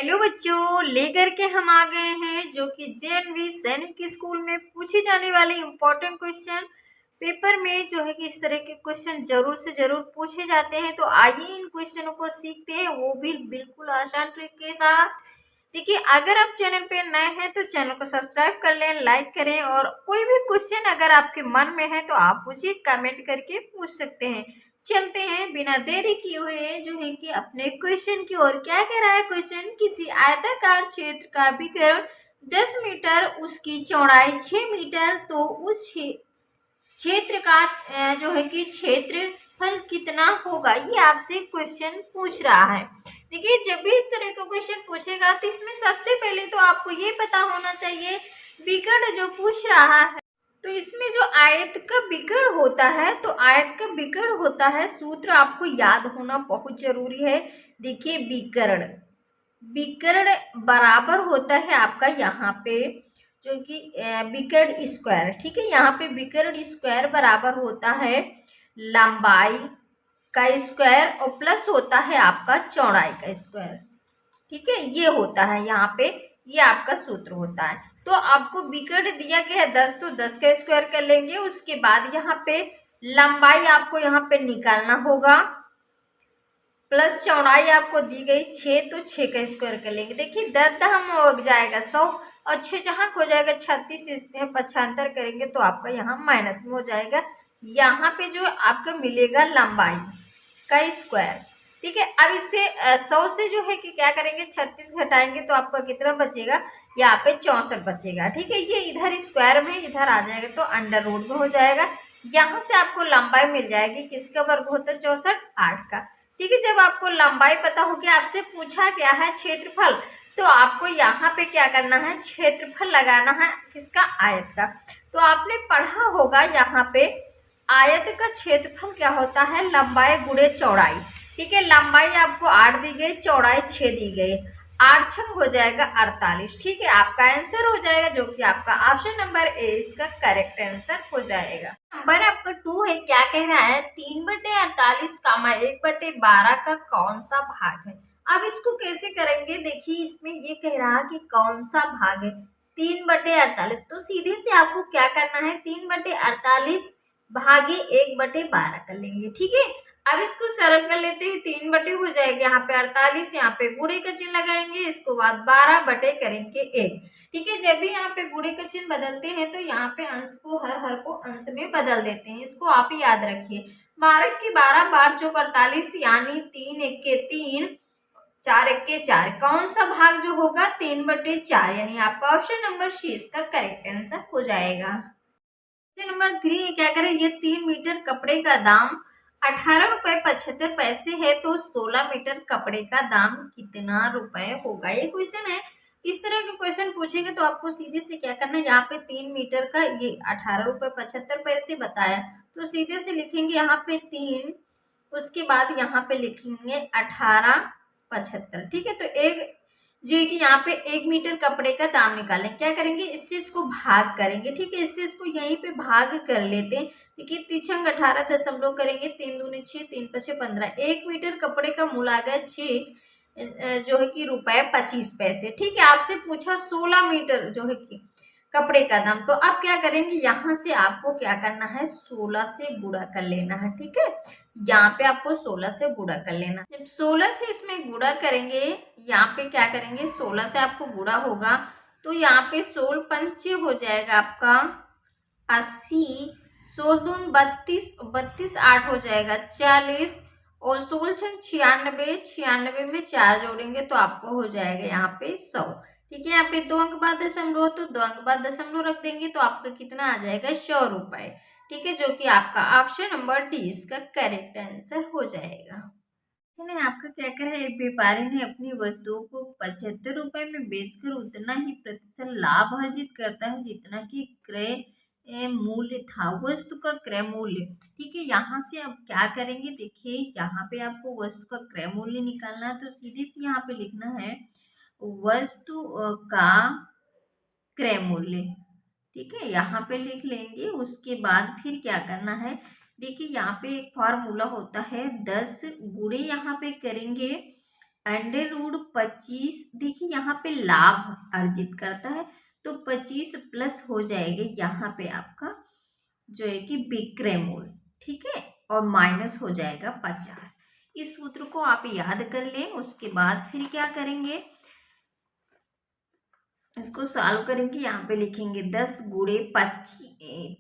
Hello बच्चों, लेकर के हम आ गए हैं जो कि जेएनवी सैनिक स्कूल में पूछे जाने वाले इम्पोर्टेंट क्वेश्चन। पेपर में जो है कि इस तरह के क्वेश्चन जरूर से जरूर पूछे जाते हैं, तो आइए इन क्वेश्चनों को सीखते हैं, वो भी बिल्कुल आसान ट्रिक के साथ। देखिए, अगर आप चैनल पे नए हैं तो चैनल को सब्सक्राइब कर लें, लाइक करें, और कोई भी क्वेश्चन अगर आपके मन में है तो आप मुझे कमेंट करके पूछ सकते हैं। चलते हैं बिना देरी किए हुए जो है कि अपने क्वेश्चन की ओर। क्या कह रहा है क्वेश्चन? किसी आयताकार क्षेत्र का विकर्ण 10 मीटर, उसकी चौड़ाई 6 मीटर, तो उस क्षेत्र का जो है कि क्षेत्रफल कितना होगा? ये आपसे क्वेश्चन पूछ रहा है। देखिए, जब भी इस तरह का क्वेश्चन पूछेगा तो इसमें सबसे पहले तो आपको ये पता होना चाहिए विकर्ण जो पूछ रहा है, तो इसमें जो आयत का विकर्ण होता है, तो आयत का विकर्ण होता है, सूत्र आपको याद होना बहुत जरूरी है। देखिए, विकर्ण विकर्ण बराबर होता है आपका यहाँ पे जो कि विकर्ण स्क्वायर। ठीक है, यहाँ पे विकर्ण स्क्वायर बराबर होता है लंबाई का स्क्वायर और प्लस होता है आपका चौड़ाई का स्क्वायर। ठीक है, ये होता है यहाँ पे, ये आपका सूत्र होता है। तो आपको विकर्ण दिया गया है 10, तो 10 का स्क्वायर कर लेंगे। उसके बाद यहाँ पे लंबाई आपको यहाँ पे निकालना होगा, प्लस चौड़ाई आपको दी गई 6, तो 6 का स्क्वायर कर लेंगे। देखिए, 10 हम हो जाएगा 100 और 6 जहाँ हो जाएगा 36, इसमें पक्षांतर करेंगे तो आपका यहाँ माइनस में हो जाएगा। यहाँ पे जो आपका मिलेगा लंबाई का स्क्वायर। ठीक है, अब इससे 100 से जो है कि क्या करेंगे, 36 घटाएंगे तो आपका कितना बचेगा? यहाँ पे 64 बचेगा। ठीक है, ये इधर स्क्वायर में इधर आ जाएगा तो अंडर रूट में हो जाएगा। यहाँ से आपको लंबाई मिल जाएगी, किसका वर्ग होता है? 64, 8 का। ठीक है, जब आपको लंबाई पता होगी, आपसे पूछा क्या है क्षेत्रफल, तो आपको यहाँ पे क्या करना है? क्षेत्रफल लगाना है, किसका? आयत का। तो आपने पढ़ा होगा यहाँ पे आयत का क्षेत्रफल क्या होता है? लंबाई गुणे चौड़ाई। ठीक है, लंबाई आपको 8 दी गई, चौड़ाई 6 दी गई, 8 छक हो जाएगा 48। ठीक है, आपका आंसर हो जाएगा जो कि आपका ऑप्शन नंबर ए इसका करेक्ट आंसर हो जाएगा। नंबर आपका 2 है। क्या कह रहा है? 3/48 1/12 का कौन सा भाग है? अब इसको कैसे करेंगे? देखिए, इसमें ये कह रहा है कि कौन सा भाग है 3/48, तो सीधे से आपको क्या करना है? 3/48 भागे 1/12 कर लेंगे। ठीक है, अब इसको सरल कर लेते हैं, 3 बटे हो जाएगा, यहाँ पे 48, यहाँ पे गुणे का चिन्ह लगाएंगे, इसको बाद 12 बटे करेंगे 1। ठीक है, जब भी यहाँ पे गुणे का चिन्ह बदलते हैं तो यहाँ पे अंश को हर को अंश में बदल देते हैं, इसको आप ही याद रखिए। 12 के 12 बार चौक 48, यानी 3 1 3, 4 1 4, कौन सा भाग जो होगा? 3/4, यानी आपका ऑप्शन नंबर सी इसका करेक्ट आंसर हो जाएगा। नंबर 3 क्या करें? ये 3 मीटर कपड़े का दाम 18.75 है, तो 16 मीटर कपड़े का दाम कितना रुपए होगा? ये क्वेश्चन है। इस तरह के क्वेश्चन पूछेंगे तो आपको सीधे से क्या करना है? यहाँ पे 3 मीटर का ये 18.75 बताया, तो सीधे से लिखेंगे यहाँ पे 3, उसके बाद यहाँ पे लिखेंगे 18.75। ठीक है, तो एक जो है कि यहाँ पे 1 मीटर कपड़े का दाम निकालें। क्या करेंगे? इससे इसको भाग करेंगे। ठीक है, इससे इसको यहीं पे भाग कर लेते हैं। देखिए, तीछंग 18 दशमलव करेंगे, 3 दूनी 6, 3 5 15, 1 मीटर कपड़े का मूल आ गया 6 जो है कि रुपए 25 पैसे। ठीक है, आपसे पूछा 16 मीटर जो है कि कपड़े का दाम, तो अब क्या करेंगे? यहाँ से आपको क्या करना है? 16 से गुणा कर लेना है। ठीक है, यहाँ पे आपको 16 से गुणा कर लेना। जब 16 से इसमें गुणा करेंगे, यहाँ पे क्या करेंगे? 16 से आपको गुणा होगा तो यहाँ पे 16 पंचे हो जाएगा आपका 80, 16 दून 32, 32 8 हो जाएगा 40, और 16 छन 96, 96 में 4 जोड़ेंगे तो आपको हो जाएगा यहाँ पे 100। ठीक है, यहाँ पे 2 अंक बाद दशमलव, तो 2 अंक बाद दशमलव रख देंगे तो आपका कितना आ जाएगा? 100 रुपए। ठीक है, जो कि आपका ऑप्शन नंबर डी इसका करेक्ट आंसर हो जाएगा। नहीं, आपका क्या कह रहा है? एक व्यापारी ने अपनी वस्तुओं को 75 रुपए में बेचकर उतना ही प्रतिशत लाभ अर्जित करता है जितना कि क्रय मूल्य था, वस्तु का क्रय मूल्य। ठीक है, यहाँ से अब क्या करेंगे? देखिए, यहाँ पे आपको वस्तु का क्रय मूल्य निकालना है, तो सीधे से यहाँ पे लिखना है वस्तु का क्रय मूल्य। ठीक है, यहाँ पे लिख लेंगे। उसके बाद फिर क्या करना है? देखिए, यहाँ पे एक फार्मूला होता है 10 गुणे यहाँ पे करेंगे अंडर रूट 25, देखिए यहाँ पे लाभ अर्जित करता है तो 25 प्लस हो जाएगा यहाँ पे आपका जो है कि विक्रयमूल्य, ठीक है, और माइनस हो जाएगा 50। इस सूत्र को आप याद कर लें। उसके बाद फिर क्या करेंगे, इसको सॉल्व करेंगे। यहाँ पे लिखेंगे 10 गुणे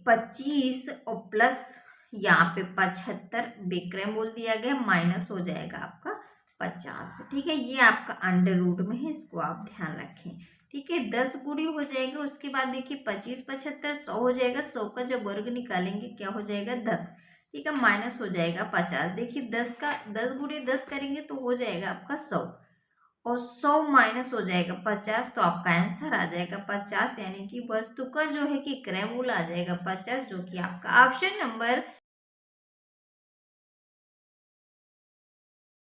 25 और प्लस यहाँ पे 75 विक्रय मूल्य दिया गया, माइनस हो जाएगा आपका 50, ठीक है। ये आपका अंडर रूट में है, इसको आप ध्यान रखें, ठीक है। 10 गुणी हो जाएगा, उसके बाद देखिए 25 75 100 हो जाएगा, 100 का जब वर्ग निकालेंगे क्या हो जाएगा 10, ठीक है, माइनस हो जाएगा 50। देखिए 10 गुणे 10 करेंगे तो हो जाएगा आपका 100 और 100 माइनस हो जाएगा 50, तो आपका आंसर आ जाएगा 50, यानी कि वस्तु का जो है कि क्रय मूल्य आ जाएगा 50, जो कि आपका ऑप्शन नंबर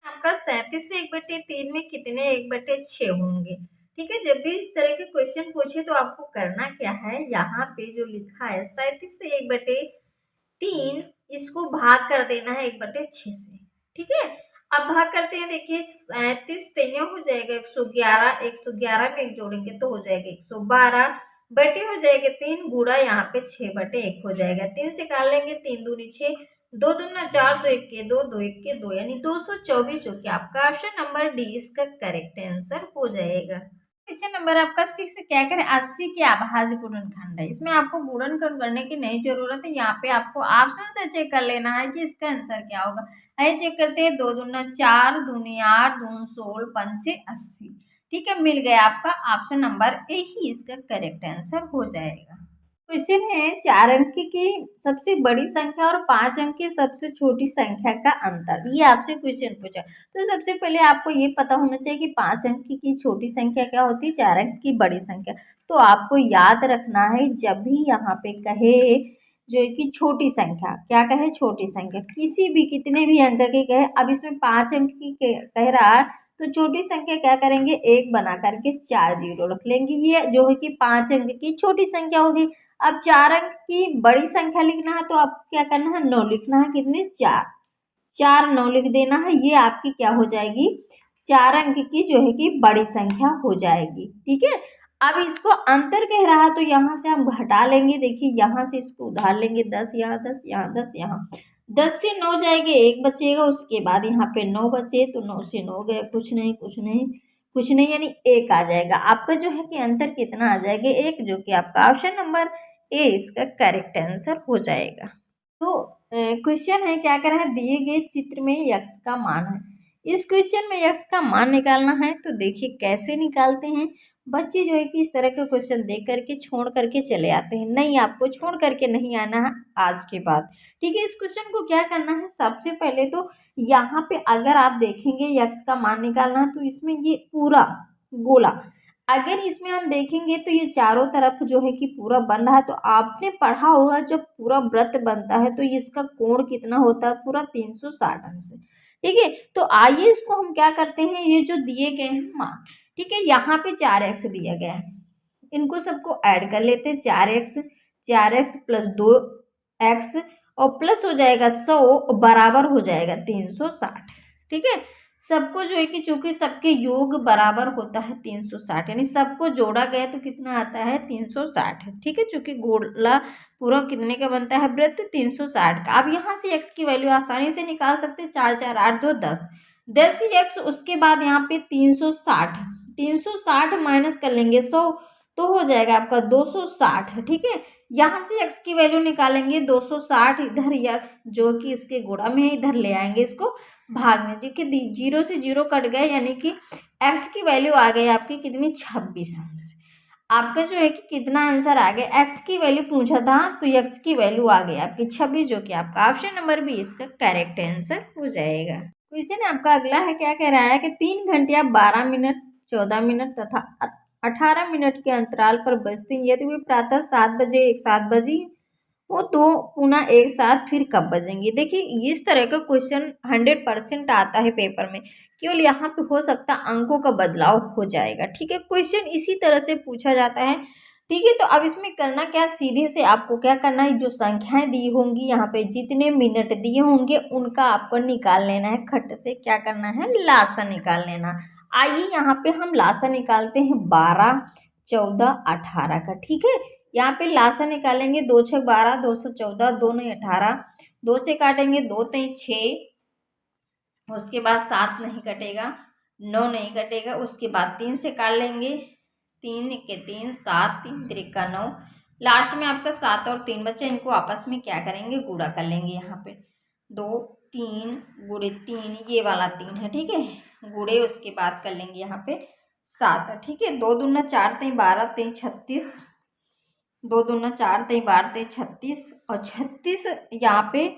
आपका 37 से 1/3 में कितने 1/6 होंगे, ठीक है। जब भी इस तरह के क्वेश्चन पूछे तो आपको करना क्या है, यहाँ पे जो लिखा है 37 से 1/3, इसको भाग कर देना है 1/6 से, ठीक है। अब भाग करते हैं, देखिए 37 3 हो जाएगा 111, 111 में एक जोड़ेंगे तो हो जाएगा 112, बटे हो जाएगा 3 गुणा यहाँ पे 6/1 हो जाएगा, 3 से काट लेंगे, 3 दूनी 6, 2 दूना 4, 2 1 के 2, 2 1 के 2, यानी 224, जो कि आपका ऑप्शन नंबर डी इसका करेक्ट आंसर हो जाएगा। क्वेश्चन नंबर आपका 6 क्या करें, 80 के अभाज्य गुणनखंड है। इसमें आपको गुणनखंड करने की नहीं जरूरत है, यहाँ पे आपको ऑप्शन से चेक कर लेना है कि इसका आंसर क्या होगा। आइए चेक करते हैं, 2 दूना 4, दूनी 8, दून 16, पंचे 80, ठीक है, मिल गया आपका ऑप्शन नंबर ए ही इसका करेक्ट आंसर हो जाएगा। क्वेश्चन है 4 अंक की सबसे बड़ी संख्या और 5 अंक की सबसे छोटी संख्या का अंतर, ये आपसे क्वेश्चन पूछा। तो सबसे पहले आपको ये पता होना चाहिए कि 5 अंक की छोटी संख्या क्या होती है, 4 अंक की बड़ी संख्या। तो आपको याद रखना है, जब भी यहाँ पे कहे जो है कि छोटी संख्या, क्या कहे छोटी संख्या, किसी भी कितने भी अंक की कहे, अब इसमें 5 अंक की कह रहा है तो छोटी संख्या क्या करेंगे, 1 बना करके 4 जीरो रख लेंगे, ये जो है कि 5 अंक की छोटी संख्या होगी। अब 4 अंक की बड़ी संख्या लिखना है तो आपको क्या करना है, 9 लिखना है, कितने 4, 4 9 लिख देना है, ये आपकी क्या हो जाएगी 4 अंक की जो है कि बड़ी संख्या हो जाएगी, ठीक है। अब इसको अंतर कह रहा है तो यहाँ से हम घटा लेंगे, देखिए यहाँ से इसको उधार लेंगे, 10 यहाँ 10 यहाँ 10 यहाँ, 10 से 9 जाएंगे, 1 बचेगा, उसके बाद यहाँ पे 9 बचे तो 9 से 9 गए, कुछ नहीं कुछ नहीं कुछ नहीं, यानी 1 आ जाएगा आपका जो है कि अंतर कितना आ जाएगा 1, जो कि आपका ऑप्शन नंबर ए इसका करेक्ट आंसर हो जाएगा। तो क्वेश्चन है क्या कर रहा है, दिए गए चित्र में यक्स का मान है। इस क्वेश्चन में यक्स का मान निकालना है, तो देखिए कैसे निकालते हैं। बच्चे जो है कि इस तरह के क्वेश्चन देख करके छोड़ करके चले आते हैं, नहीं आपको छोड़ करके नहीं आना है आज के बाद, ठीक है। इस क्वेश्चन को क्या करना है, सबसे पहले तो यहाँ पे अगर आप देखेंगे यक्स का मान निकालना है तो इसमें ये पूरा गोला, अगर इसमें हम देखेंगे तो ये चारों तरफ जो है कि पूरा बन रहा है, तो आपने पढ़ा होगा जब पूरा वृत्त बनता है तो इसका कोण कितना होता है, पूरा 360 अंश, ठीक है। तो आइए इसको हम क्या करते हैं, ये जो दिए गए हैं मान, ठीक है, यहाँ पे 4x दिया गया है, इनको सबको ऐड कर लेते हैं, 4x प्लस 2x और प्लस हो जाएगा 100 बराबर हो जाएगा 360, ठीक है। सबको जो है कि चूंकि सबके योग बराबर होता है 360, यानी सबको जोड़ा गया तो कितना आता है 360, ठीक है। चूंकि गोला पूरा कितने का बनता है वृत्त 360 का। अब यहाँ से x की वैल्यू आसानी से निकाल सकते हैं, 4 4 8 2 10, 10 ही x, उसके बाद यहाँ पे 360 माइनस कर लेंगे 100 तो हो जाएगा आपका 260, ठीक है। यहाँ से x की वैल्यू निकालेंगे 260, इधर या जो कि इसके गुणा में है इधर ले आएंगे इसको भाग में, देखिए 0 से 0 कट गए, यानी कि x की वैल्यू आ गई आपकी कितनी 26 अंश। आपका जो है कि कितना आंसर आ गया, x की वैल्यू पूछा था तो x की वैल्यू आ गई आपकी 26, जो कि आपका ऑप्शन नंबर बी इसका करेक्ट आंसर हो जाएगा। क्वेश्चन आपका अगला है, क्या कह रहा है कि 3 घंटिया 12 मिनट 14 मिनट तथा 18 मिनट के अंतराल पर बजती हैं, यदि वे प्रातः 7 बजे एक साथ बजी वो तो पुनः एक साथ फिर कब बजेंगे। देखिए इस तरह का क्वेश्चन 100% आता है पेपर में, केवल यहाँ पे हो सकता है अंकों का बदलाव हो जाएगा, ठीक है। क्वेश्चन इसी तरह से पूछा जाता है, ठीक है। तो अब इसमें करना क्या, सीधे से आपको क्या करना है, जो संख्याएं दी होंगी यहाँ पे, जितने मिनट दिए होंगे उनका आपको निकाल लेना है, खट से क्या करना है, लासा निकाल लेना। आइए यहाँ पे हम लासा निकालते हैं 12, 14, 18 का। ठीक है, यहाँ पे लासा निकालेंगे, 2 6 12, 2 से 14, 2 9 18, 2 से काटेंगे 2 3 6, उसके बाद 7 नहीं कटेगा, 9 नहीं कटेगा, उसके बाद 3 से काट लेंगे, 3 के 3 7, 3 त्रिका 9, लास्ट में आपका 7 और 3 बच्चे, इनको आपस में क्या करेंगे, गुणा कर लेंगे। यहाँ पे 2 3 गुणे 3, ये वाला 3 है, ठीक है, गुणे उसके बाद कर लेंगे यहाँ पे 7, ठीक है। 2 दूना 4 3 12 3 36, 2 दूना 4 3 12 3 36, और 36 यहाँ पे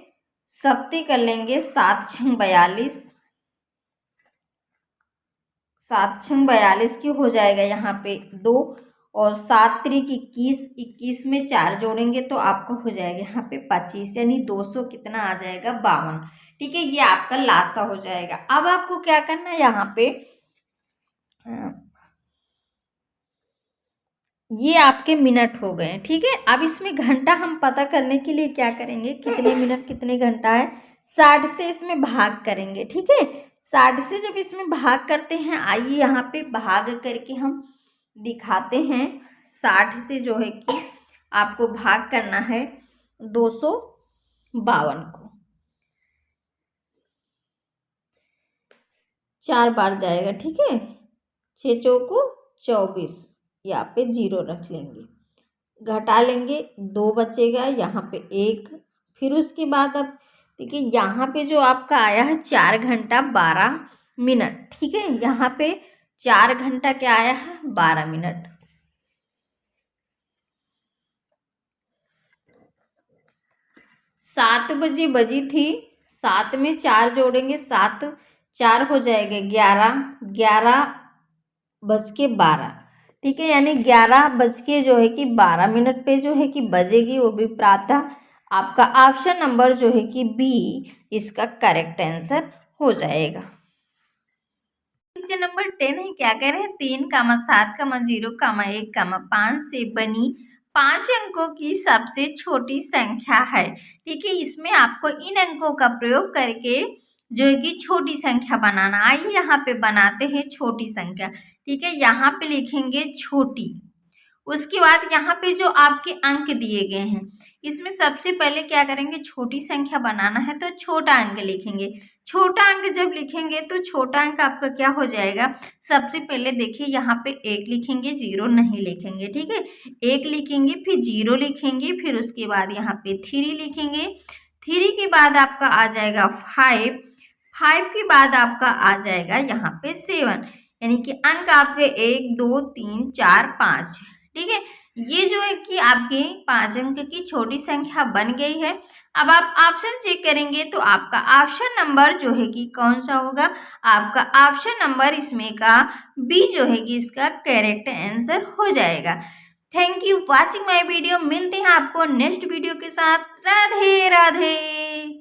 सत्ती कर लेंगे, 7 6 42, 7 6 42 की हो जाएगा यहाँ पे 2, और 7 त्रिक 21, 21 में 4 जोड़ेंगे तो आपको हो जाएगा यहाँ पे 25, यानी 200 कितना आ जाएगा, 52। ठीक है, ये आपका लासा हो जाएगा। अब आपको क्या करना है, यहाँ पे ये आपके मिनट हो गए। ठीक है, अब इसमें घंटा हम पता करने के लिए क्या करेंगे, कितने मिनट कितने घंटा है, 60 से इसमें भाग करेंगे। ठीक है, 60 से जब इसमें भाग करते हैं, आइए यहाँ पे भाग करके हम दिखाते हैं। 60 से जो है कि आपको भाग करना है 252 को, 4 बार जाएगा। ठीक है, 6 चौको 24, यहाँ पे 0 रख लेंगे, घटा लेंगे 2 बचेगा, यहाँ पे 1, फिर उसके बाद अब देखिए यहाँ पे जो आपका आया है 4 घंटा 12 मिनट। ठीक है, यहाँ पे 4 घंटा क्या आया है, 12 मिनट। 7 बजे बजी थी, 7 में 4 जोड़ेंगे, 7 4 हो जाएगा 11, 11:12। ठीक है, यानी 11:12 पे जो है कि बजेगी, वो भी प्रातः। आपका ऑप्शन नंबर जो है कि बी इसका करेक्ट आंसर हो जाएगा। क्वेश्चन नंबर 10 है, क्या कह रहे हैं, 3, 7, 0, 1, 5 से बनी 5 अंकों की सबसे छोटी संख्या है। ठीक है, इसमें आपको इन अंकों का प्रयोग करके जो है कि छोटी संख्या बनाना। आइए यहाँ पे बनाते हैं छोटी संख्या। ठीक है, यहाँ पे लिखेंगे छोटी, उसके बाद यहाँ पे जो आपके अंक दिए गए हैं, इसमें सबसे पहले क्या करेंगे, छोटी संख्या बनाना है तो छोटा अंक लिखेंगे। छोटा अंक जब लिखेंगे तो छोटा अंक आपका क्या हो जाएगा, सबसे पहले देखिए यहाँ पे 1 लिखेंगे, 0 नहीं लिखेंगे। ठीक है, 1 लिखेंगे, फिर 0 लिखेंगे, फिर उसके बाद यहाँ पे 3 लिखेंगे, 3 के बाद आपका आ जाएगा 5, 5 के बाद आपका आ जाएगा यहाँ पे 7, यानी कि अंक आपके 1 2 3 4 5। ठीक है, ये जो है कि आपके 5 अंक की छोटी संख्या बन गई है। अब आप ऑप्शन चेक करेंगे तो आपका ऑप्शन नंबर जो है कि कौन सा होगा, आपका ऑप्शन नंबर इसमें का बी जो है कि इसका करेक्ट आंसर हो जाएगा। Thank you watching my video. मिलते हैं आपको नेक्स्ट वीडियो के साथ। राधे राधे।